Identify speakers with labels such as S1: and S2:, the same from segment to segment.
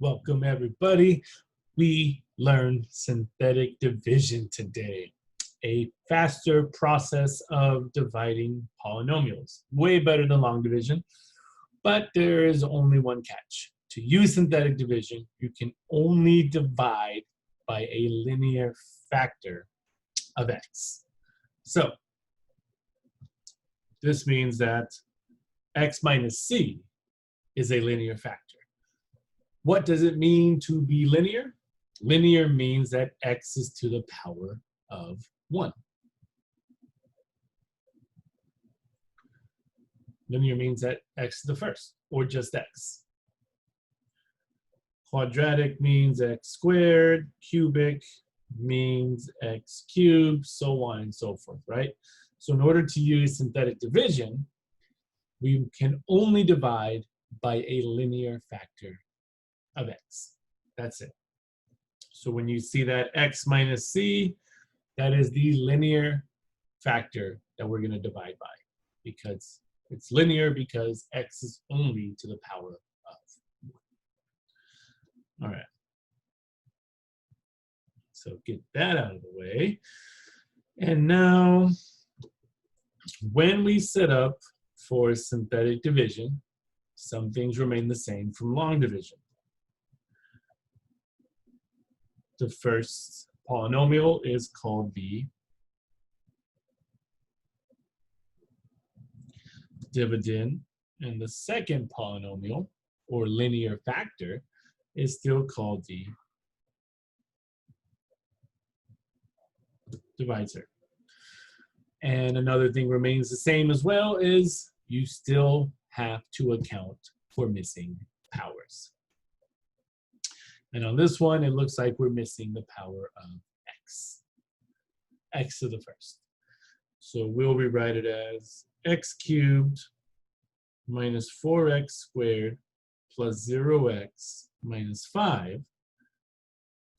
S1: Welcome everybody. We learned synthetic division today, a faster process of dividing polynomials. Way better than long division, but there is only one catch. To use synthetic division, you can only divide by a linear factor of x. So this means that x minus c is a linear factor. What does it mean to be linear? Linear means that x is to the power of 1. Linear means that x is the first, or just x. Quadratic means x squared, cubic means x cubed, so on and so forth, right? So in order to use synthetic division, we can only divide by a linear factor of x. That's it. So when you see that x minus c, that is the linear factor that we're going to divide by, because it's linear because x is only to the power of 1. All right. So get that out of the way. And now, when we set up for synthetic division, some things remain the same from long division. The first polynomial is called the dividend, and the second polynomial, or linear factor, is still called the divisor. And another thing remains the same as well is you still have to account for missing powers. And on this one, it looks like we're missing the power of x. X to the first. So we'll rewrite it as x cubed minus 4x squared plus 0x minus 5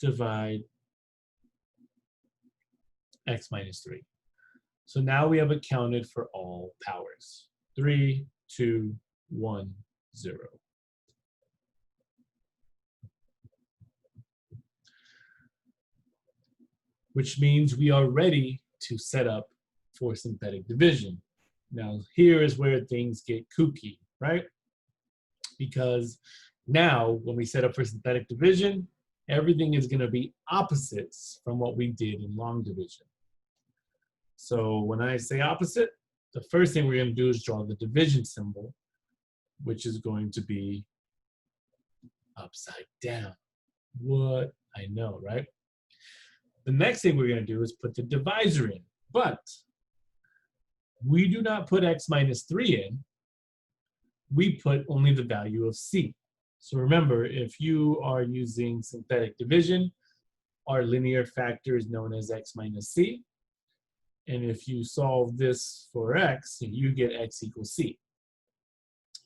S1: divide x minus 3. So now we have accounted for all powers. 3, 2, 1, 0. Which means we are ready to set up for synthetic division. Now, here is where things get kooky, right? Because now, when we set up for synthetic division, everything is going to be opposites from what we did in long division. So when I say opposite, the first thing we're going to do is draw the division symbol, which is going to be upside down. What? I know, right? The next thing we're going to do is put the divisor in, but we do not put x minus 3 in. We put only the value of c. So remember, if you are using synthetic division, our linear factor is known as x minus c. And if you solve this for x, you get x equals c.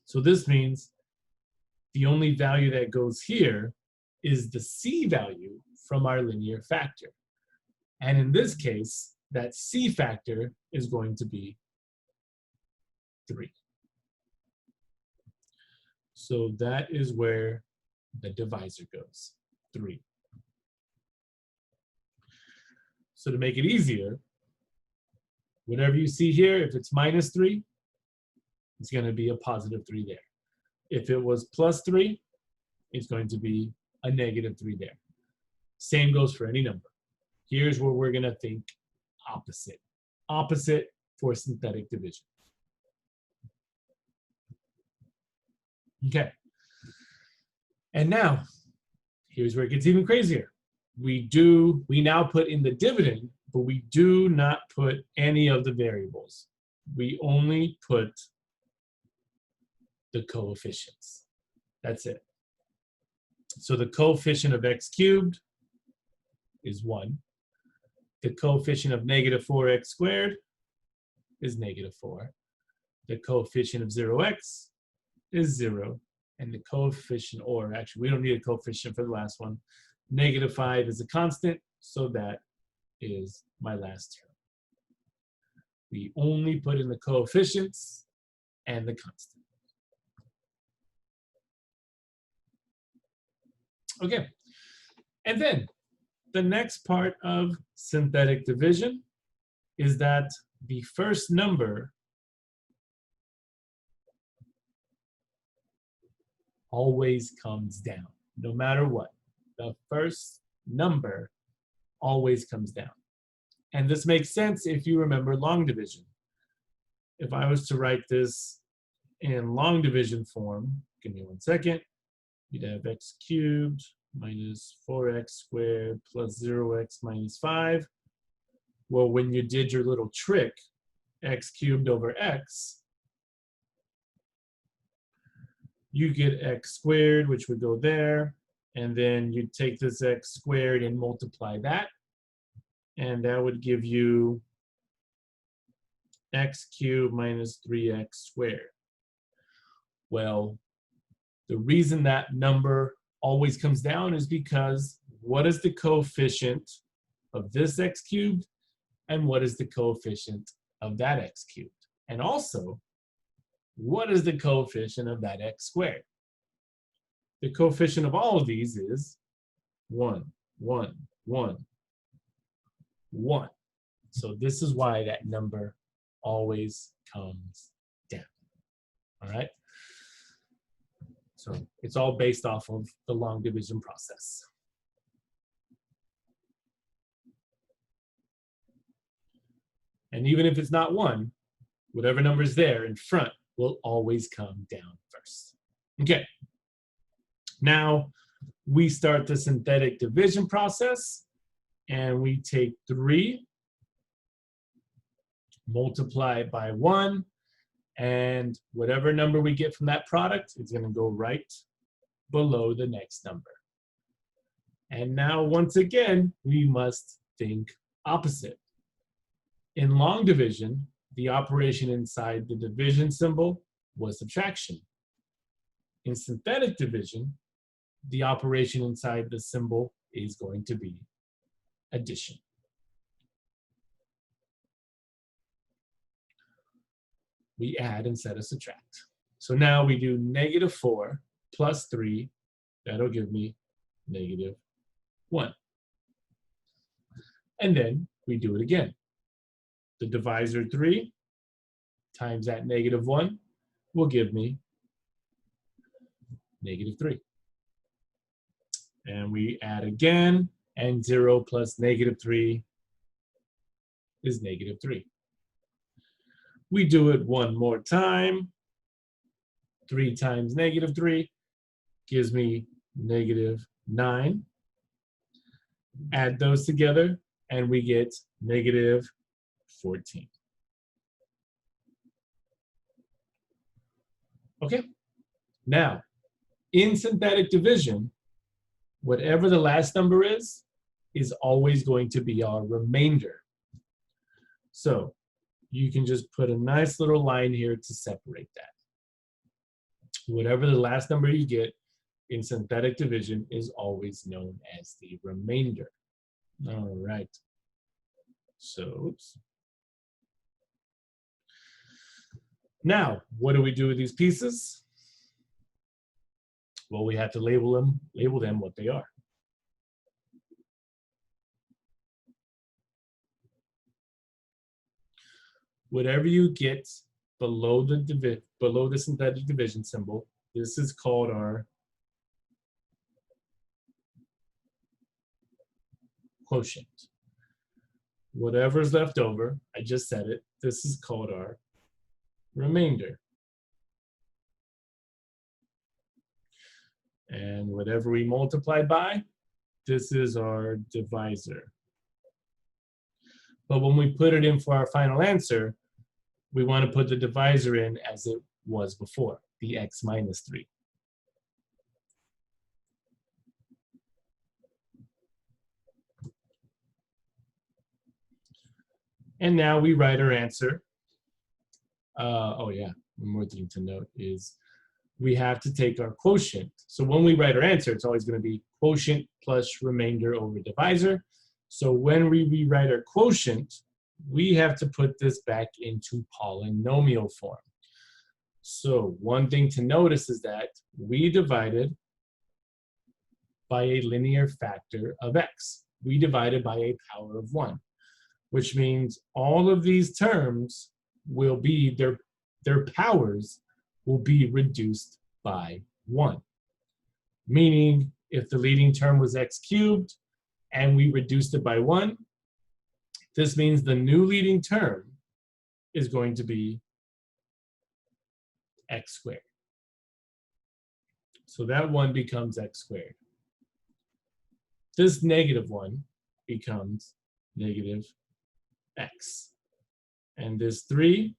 S1: So this means the only value that goes here is the c value from our linear factor. And in this case, that c factor is going to be 3. So that is where the divisor goes, 3. So to make it easier, whatever you see here, if it's minus 3, it's going to be a positive 3 there. If it was plus 3, it's going to be a negative 3 there. Same goes for any number. Here's where we're going to think opposite. Opposite for synthetic division. Okay. And now, here's where it gets even crazier. We now put in the dividend, but we do not put any of the variables. We only put the coefficients. That's it. So the coefficient of x cubed is 1. The coefficient of negative 4x squared is negative 4. The coefficient of 0x is 0. And the coefficient, or actually we don't need a coefficient for the last one, negative 5 is a constant, so that is my last term. We only put in the coefficients and the constant. Okay, and then the next part of synthetic division is that the first number always comes down, no matter what. The first number always comes down. And this makes sense if you remember long division. If I was to write this in long division form, give me 1 second, you'd have x cubed minus 4x squared plus 0x minus 5. Well, when you did your little trick, x cubed over x, you get x squared, which would go there, and then you take this x squared and multiply that, and that would give you x cubed minus 3x squared. Well, the reason that number always comes down is because what is the coefficient of this x cubed, and what is the coefficient of that x cubed? And also, what is the coefficient of that x squared? The coefficient of all of these is 1, 1, 1, 1. So this is why that number always comes down. All right? So it's all based off of the long division process. And even if it's not 1, whatever number is there in front will always come down first. Okay. Now we start the synthetic division process, and we take 3, multiply it by 1, and whatever number we get from that product is going to go right below the next number. And now, once again, we must think opposite. In long division, the operation inside the division symbol was subtraction. In synthetic division, the operation inside the symbol is going to be addition. We add instead of subtract. So now we do -4 plus 3. That'll give me -1. And then we do it again. The divisor 3 times that -1 will give me -3. And we add again, and 0 plus -3 is -3. We do it one more time. 3 times -3 gives me -9. Add those together, and we get -14. Okay? Now, in synthetic division, whatever the last number is always going to be our remainder. So you can just put a nice little line here to separate that. Whatever the last number you get in synthetic division is always known as the remainder. All right. So, oops. Now, what do we do with these pieces? Well, we have to label them what they are. Whatever you get below the synthetic division symbol, this is called our quotient. Whatever's left over, I just said it, this is called our remainder. And whatever we multiply by, this is our divisor. But when we put it in for our final answer, we want to put the divisor in as it was before, the x minus 3. And now we write our answer. Oh yeah, one more thing to note is we have to take our quotient. So when we write our answer, it's always going to be quotient plus remainder over divisor. So when we rewrite our quotient, we have to put this back into polynomial form. So one thing to notice is that we divided by a linear factor of x. We divided by a power of 1, which means all of these terms will be, their powers will be reduced by 1. Meaning, if the leading term was x cubed and we reduced it by 1, this means the new leading term is going to be x squared. So that 1 becomes x squared. This negative 1 becomes negative x. And this 3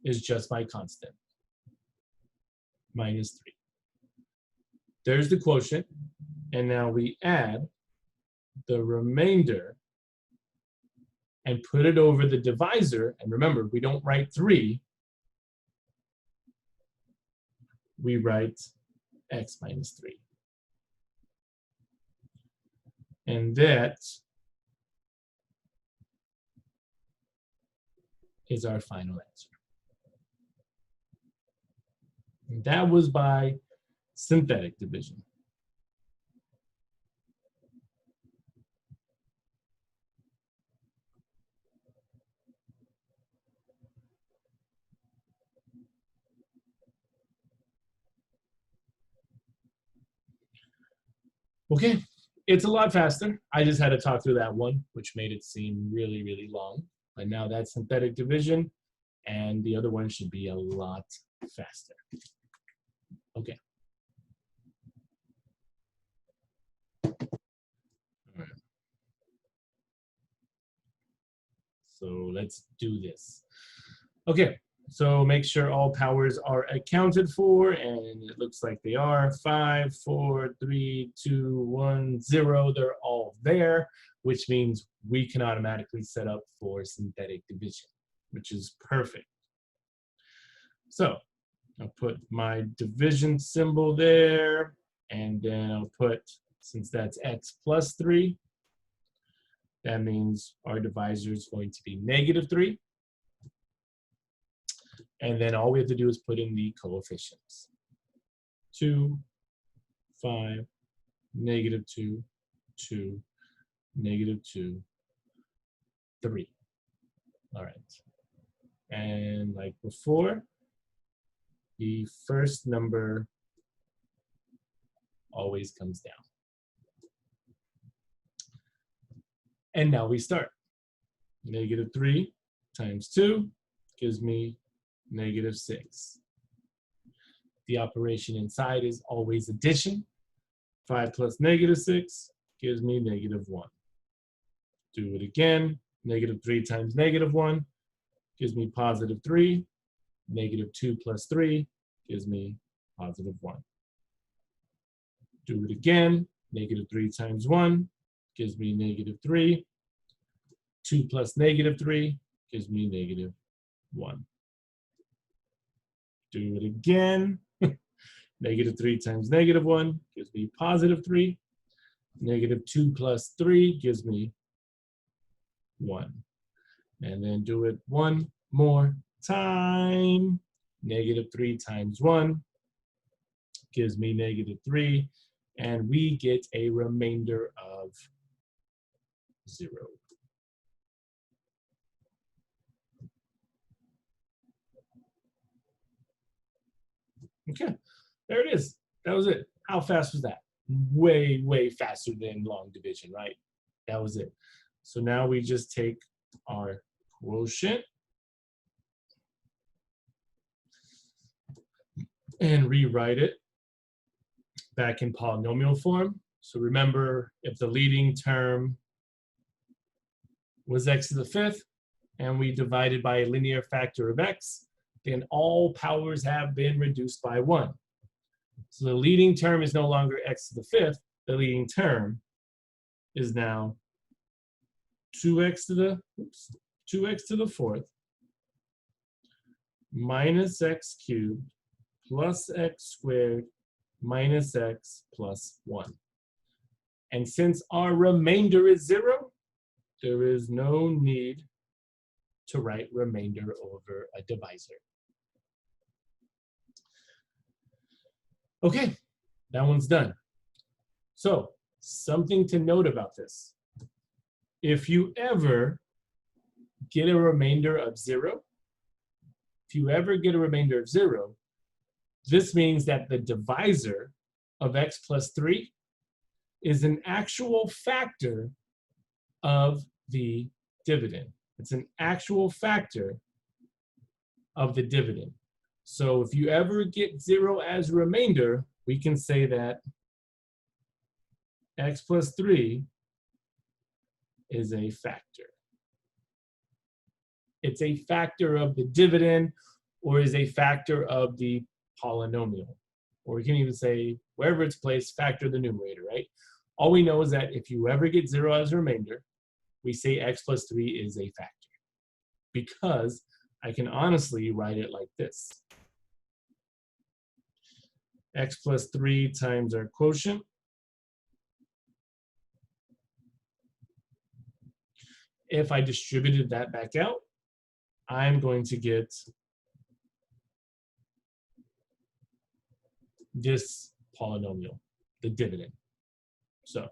S1: is just my constant, minus 3. There's the quotient, and now we add the remainder and put it over the divisor. And remember, we don't write 3, we write x minus 3. And that is our final answer. And that was by synthetic division. Okay, it's a lot faster. I just had to talk through that one, which made it seem really, really long. But now that's synthetic division, and the other one should be a lot faster. Okay. All right. So let's do this. Okay, so make sure all powers are accounted for, and it looks like they are. 5, 4, 3, 2, 1, 0. They're all there, which means we can automatically set up for synthetic division, which is perfect. So I'll put my division symbol there, and then I'll put, since that's x plus 3, that means our divisor is going to be negative 3. And then all we have to do is put in the coefficients. 2, 5, negative 2, 2, negative 2, 3. All right. And like before, the first number always comes down. And now we start. Negative 3 times 2 gives me negative 6. The operation inside is always addition. 5 plus negative 6 gives me negative 1. Do it again. Negative 3 times negative 1 gives me positive 3. Negative 2 plus 3 gives me positive 1. Do it again. Negative 3 times 1 gives me negative 3. 2 plus negative 3 gives me negative 1. Do it again. Negative 3 times negative 1 gives me positive 3. Negative 2 plus 3 gives me 1. And then do it one more time. Negative 3 times 1 gives me negative 3. And we get a remainder of 0. Okay, there it is. That was it. How fast was that? Way, way faster than long division, right? That was it. So now we just take our quotient and rewrite it back in polynomial form. So remember, if the leading term was x to the 5th and we divided by a linear factor of x, then all powers have been reduced by 1. So the leading term is no longer x to the 5th. The leading term is now 2x to the 4th minus x cubed plus x squared minus x plus 1. And since our remainder is 0, there is no need to write remainder over a divisor. Okay, that one's done. So something to note about this. If you ever get a remainder of 0, this means that the divisor of x plus 3 is an actual factor of the dividend. It's an actual factor of the dividend. So if you ever get 0 as a remainder, we can say that x plus 3 is a factor. It's a factor of the dividend, or is a factor of the polynomial. Or we can even say, wherever it's placed, factor the numerator, right? All we know is that if you ever get 0 as a remainder, we say x plus 3 is a factor. Because I can honestly write it like this. X plus 3 times our quotient. If I distributed that back out, I'm going to get this polynomial, the dividend. So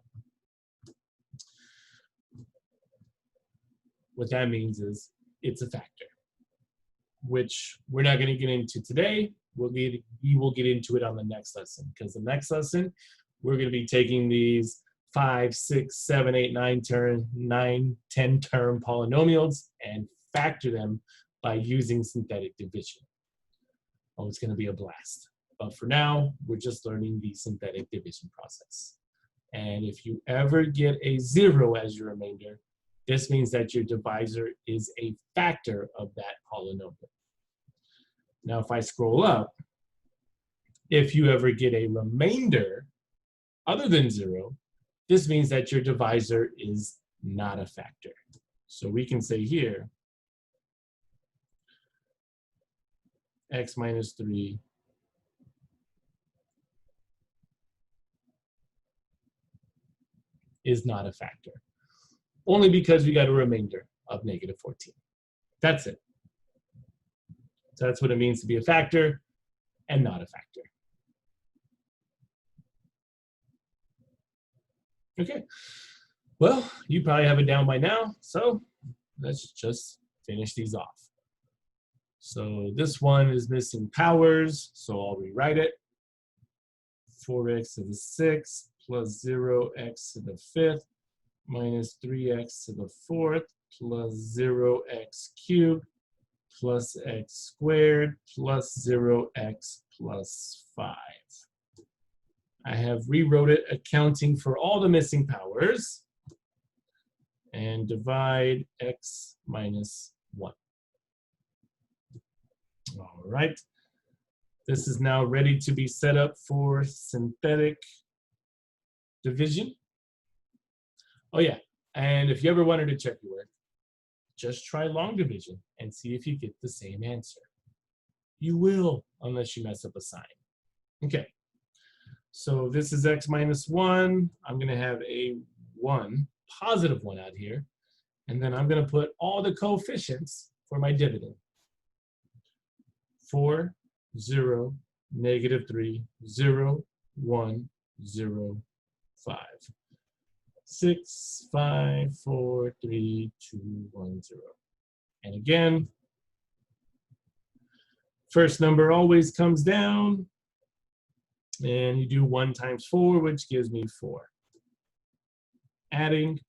S1: what that means is it's a factor, which we're not going to get into today. We will get into it on the next lesson, because the next lesson we're going to be taking these 5, 6, 7, 8, 9, 10 term polynomials and factor them by using synthetic division. Oh, it's going to be a blast. But for now, we're just learning the synthetic division process. And if you ever get a 0 as your remainder, this means that your divisor is a factor of that polynomial. Now, if I scroll up, if you ever get a remainder other than 0, this means that your divisor is not a factor. So we can say here, x minus 3 is not a factor. Only because we got a remainder of -14. That's it. So that's what it means to be a factor and not a factor. Okay, well, you probably have it down by now, so let's just finish these off. So this one is missing powers, so I'll rewrite it. 4x to the 6th plus 0x to the 5th minus 3x to the 4th plus 0x cubed plus x squared plus 0x plus 5. I have rewrote it accounting for all the missing powers and divide x minus 1. All right. This is now ready to be set up for synthetic division. Oh yeah, and if you ever wanted to check your work, just try long division and see if you get the same answer. You will, unless you mess up a sign. Okay, so this is x minus 1. I'm going to have a 1, positive 1 out here, and then I'm going to put all the coefficients for my dividend. 4, 0, -3, 0, 1, 0, 5. 6, 5, 4, 3, 2, 1, 0. And again, first number always comes down, and you do 1 times 4, which gives me 4. Adding,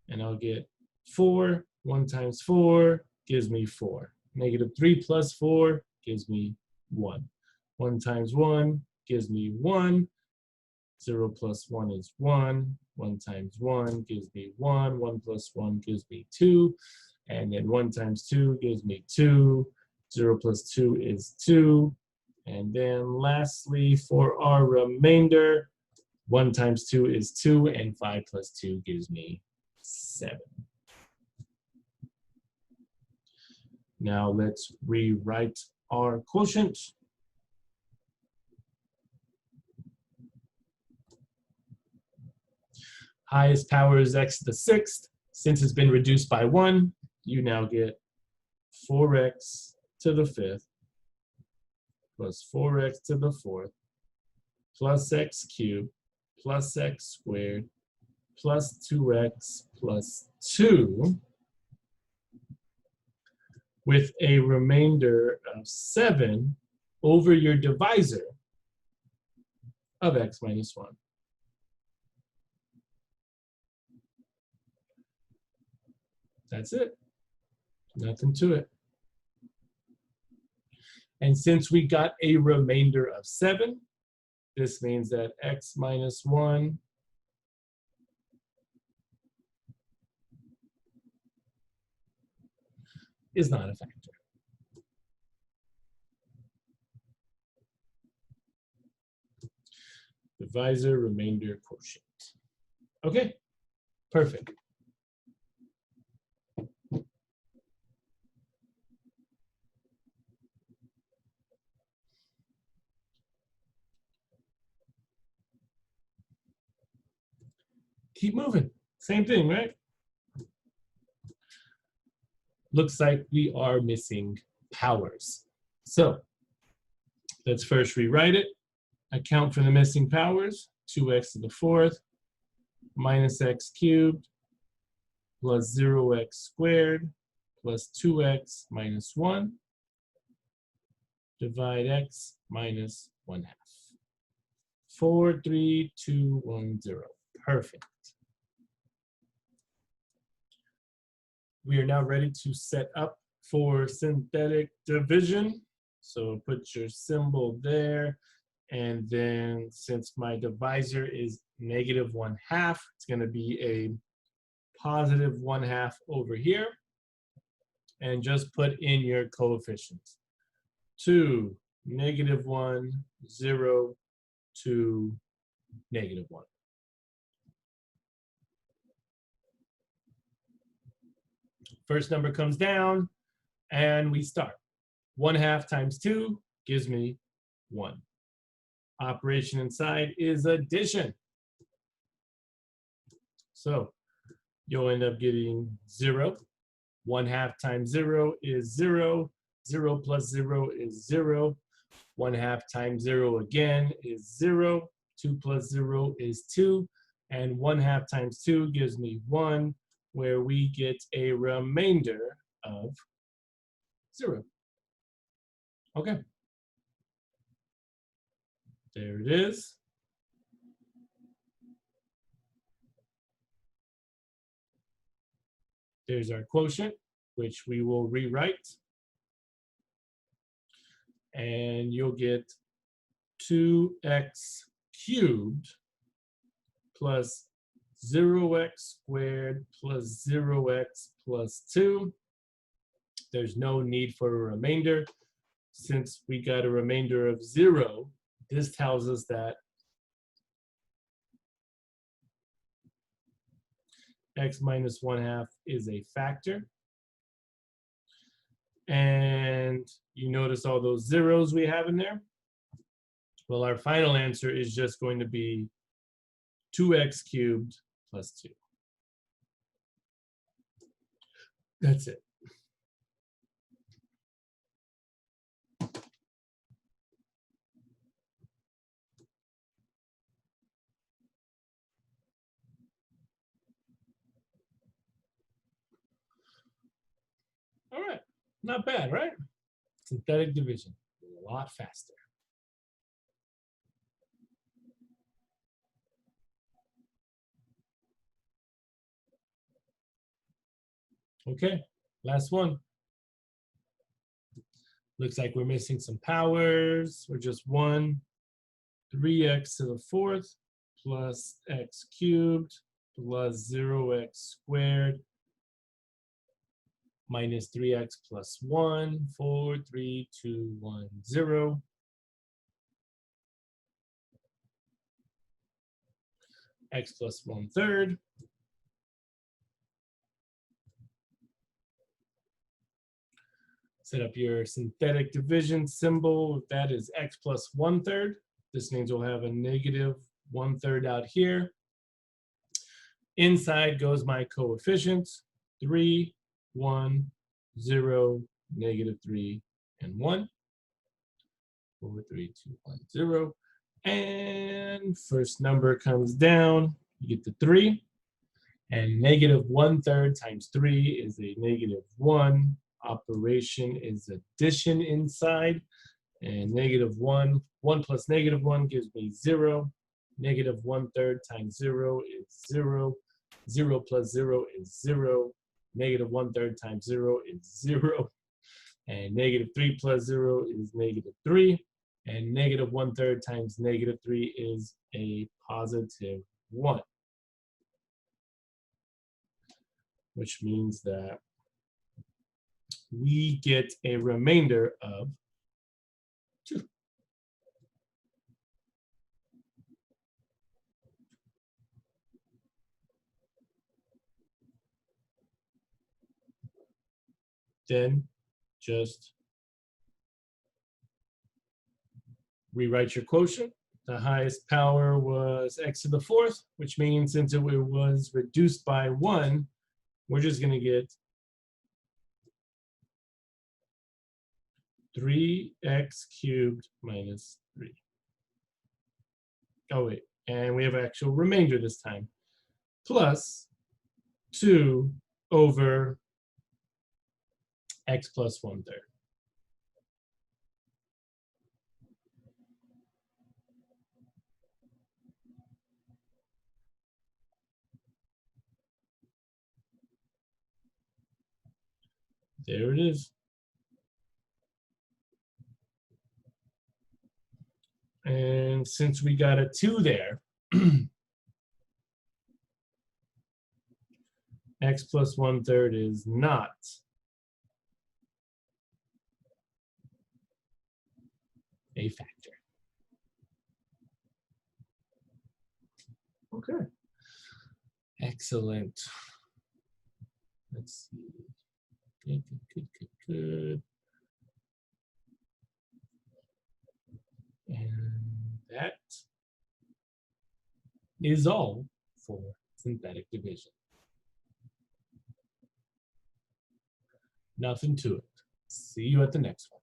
S1: and I'll get 4. 1 times 4 gives me 4. -3 plus 4 gives me 1. 1 times 1 gives me 1. 0 plus 1 is 1. 1 times 1 gives me 1. 1 plus 1 gives me 2. And then 1 times 2 gives me 2. 0 plus 2 is 2. And then lastly, for our remainder, 1 times 2 is 2, and 5 plus 2 gives me 7. Now let's rewrite our quotient. Highest power is x to the 6th. Since it's been reduced by 1, you now get 4x to the 5th plus 4x to the 4th plus x cubed plus x squared plus 2x plus 2 with a remainder of 7 over your divisor of x minus 1. That's it. Nothing to it. And since we got a remainder of 7, this means that x minus 1 is not a factor. Divisor, remainder, quotient. Okay, perfect. Keep moving. Same thing, right? Looks like we are missing powers. So let's first rewrite it. Account for the missing powers. 2x to the 4th minus x cubed plus 0x squared plus 2x minus 1 divide x minus 1/2. 4, 3, 2, 1, 0. Perfect. We are now ready to set up for synthetic division. So put your symbol there. And then since my divisor is negative 1/2, it's going to be a positive 1/2 over here. And just put in your coefficients. 2, negative 1, 0, 2, negative 1. First number comes down, and we start. 1/2 times 2 gives me 1. Operation inside is addition. So you'll end up getting 0. 1/2 times 0 is 0. 0 plus 0 is 0. 1/2 times 0 again is 0. 2 plus 0 is 2. And 1/2 times 2 gives me 1, where we get a remainder of 0. Okay. There it is. There's our quotient, which we will rewrite. And you'll get 2x cubed plus 0x squared plus 0x plus 2. There's no need for a remainder. Since we got a remainder of 0, this tells us that x minus 1/2 is a factor. And you notice all those zeros we have in there? Well, our final answer is just going to be 2x cubed plus 2. That's it. All right, not bad, right? Synthetic division, a lot faster. Okay, last one. Looks like we're missing some powers. We're just 1. 3x to the 4th plus x cubed plus 0x squared minus 3x plus 1, 4, 3, 2, 1, 0. X plus 1/3. Set up your synthetic division symbol. That is x plus 1/3. This means we'll have a negative 1/3 out here. Inside goes my coefficients, 3, 1, 0, negative 3, and 1. 4, 3, 2, 1, 0. And first number comes down, you get the 3. And negative 1/3 times 3 is a negative 1. Operation is addition inside. And negative 1, 1 plus negative 1 gives me 0. Negative 1/3 times 0 is 0. 0 plus 0 is 0. Negative 1/3 times 0 is 0. And negative 3 plus 0 is negative 3. And negative 1/3 times negative 3 is a positive 1. Which means that we get a remainder of 2. Then just rewrite your quotient. The highest power was x to the 4th, which means since it was reduced by 1, we're just going to get 3x cubed minus 3. Oh, wait. And we have an actual remainder this time. Plus 2 over x plus 1/3. There it is. And since we got a 2 there, x plus 1/3 is not a factor. Okay. Excellent. Let's see. Good. And that is all for synthetic division. Nothing to it. See you at the next one.